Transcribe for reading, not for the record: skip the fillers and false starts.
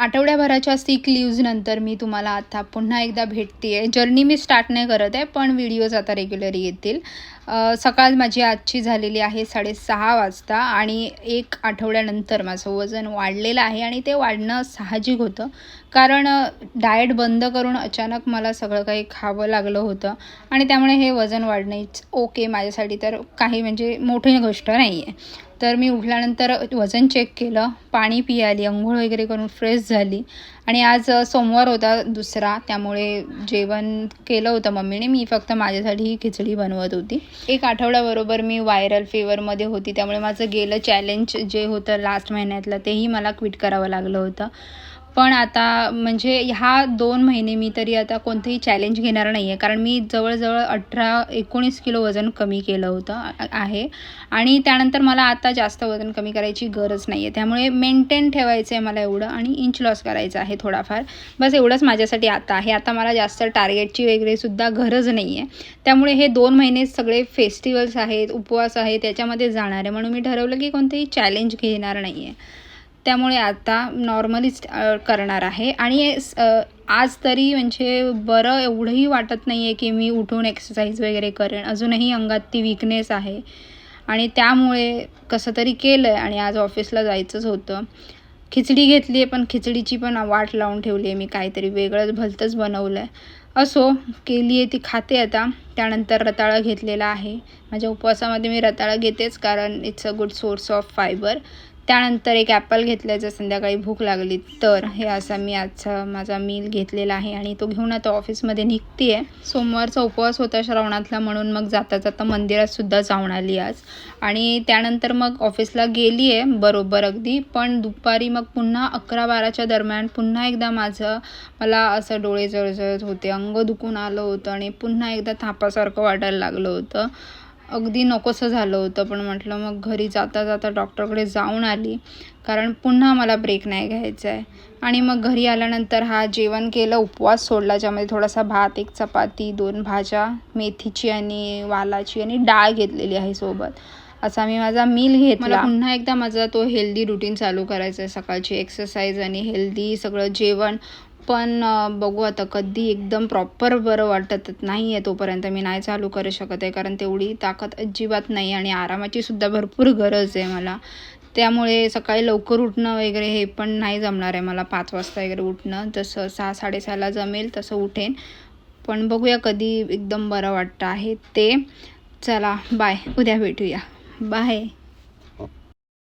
आठवड्याभराच्या सिक लीव्हजनंतर मी तुम्हाला आता पुन्हा एकदा भेटते आहे. जर्नी मी स्टार्ट नाही करत आहे, पण व्हिडिओज आता रेग्युलर येतील. सकाळ माझी आजची झालेली आहे 6:30 वाजता आणि 1 आठवड्यानंतर माझं वजन वाढलेलं आहे आणि ते वाढणं साहजिक होतं. कारण डाएट बंद करून अचानक मला सगळं काही खावं लागलं होतं आणि त्यामुळे हे वजन वाढणं इट्स ओके माझ्यासाठी, तर काही म्हणजे मोठी गोष्ट नाही आहे. तर मी उठल्यानंतर वजन चेक केलं, पाणी पियाली, अंघोळ वगैरे करून फ्रेश झाली आणि आज सोमवार होता दुसरा, त्यामुळे जेवण केलं होतं मम्मीने. मी फक्त माझ्यासाठी खिचडी बनवत होती. 1 आठवड्याबरोबर मी व्हायरल फीवरमध्ये होती, त्यामुळे माझं गेलं चॅलेंज जे होतं लास्ट महिन्यातलं तेही मला क्विट करावं लागलं होतं. पण आता म्हणजे ह्या 2 महिने मी तरी आता कोणतंही चॅलेंज घेणार नाही आहे, कारण मी जवळजवळ 18-19 किलो वजन कमी केलं होतं आहे आणि त्यानंतर मला आता जास्त वजन कमी करायची गरज नाही आहे. त्यामुळे मेंटेन ठेवायचं आहे मला एवढं आणि इंच लॉस करायचं आहे थोडाफार. बस एवढंच माझ्यासाठी आता आहे. आता मला जास्त टार्गेटची वगैरेसुद्धा गरज नाही आहे. त्यामुळे हे 2 महिने सगळे फेस्टिवल्स आहेत, उपवास आहे, त्याच्यामध्ये जाणार आहे. म्हणून मी ठरवलं की कोणतेही चॅलेंज घेणार नाही आहे. त्यामुळे आता नॉर्मलीच करणार आहे आणि आज तरी म्हणजे बरं एवढंही वाटत नाही आहे की मी उठून एक्सरसाइज वगैरे करेन. अजूनही अंगात ती वीकनेस आहे आणि त्यामुळे कसं तरी केलं आहे आणि आज ऑफिसला जायचंच होतं. खिचडी घेतली आहे, पण खिचडीची पण वाट लावून ठेवली आहे मी. काहीतरी वेगळंच भलतंच बनवलं आहे. असो, केली आहे ती खाते आता. त्यानंतर रताळा घेतलेला आहे. माझ्या उपवासामध्ये मी रताळा घेतेच, कारण it's a good source of fibre. त्यानंतर एक ॲपल घेतला, जर संध्याकाळी भूक लागली तर. हे असा मी आजचा माझा मील घेतलेला आहे आणि तो घेऊन आता ऑफिसमध्ये निघते आहे. सोमवारचा उपवास होता श्रावणातला, म्हणून मग जाता जाता मंदिरातसुद्धा जाऊन आली आज आणि त्यानंतर मग ऑफिसला गेली आहे बरोबर अगदी. पण दुपारी मग पुन्हा 11-12च्या दरम्यान पुन्हा एकदा मला असं डोळे जळजळत होते, अंग दुखून आलं होतं आणि पुन्हा एकदा तापासारखं वाटायला लागलं होतं. अगदी नकोसं झालं होतं, पण म्हटलं मग घरी जाता जाता डॉक्टरकडे जाऊन आली, कारण पुन्हा मला ब्रेक नाही घ्यायचा आहे. आणि मग घरी आल्यानंतर जेवण केलं, उपवास सोडला, ज्यामध्ये थोडासा भात, 1 चपाती, 2 भाज्या, मेथीची आणि वालाची आणि डाळ घेतलेली आहे सोबत. असा मी माझा मील घेतला. मला पुन्हा एकदा माझा तो हेल्दी रुटीन चालू करायचा आहे, सकाळची एक्सरसाइज आणि हेल्दी सगळं जेवण. पण बघू आता कधी एकदम प्रॉपर बरं वाटत नाही आहे तोपर्यंत मी नाही चालू करू शकत आहे, कारण तेवढी ताकद अजिबात नाही आणि आरामाचीसुद्धा भरपूर गरज आहे मला. त्यामुळे सकाळी लवकर उठणं वगैरे हे पण नाही जमणार आहे मला, 5 वाजता वगैरे उठणं. जसं 6-6:30ला जमेल तसं उठेन, पण बघूया कधी एकदम बरं वाटतं आहे ते. चला बाय, उद्या भेटूया. बाय.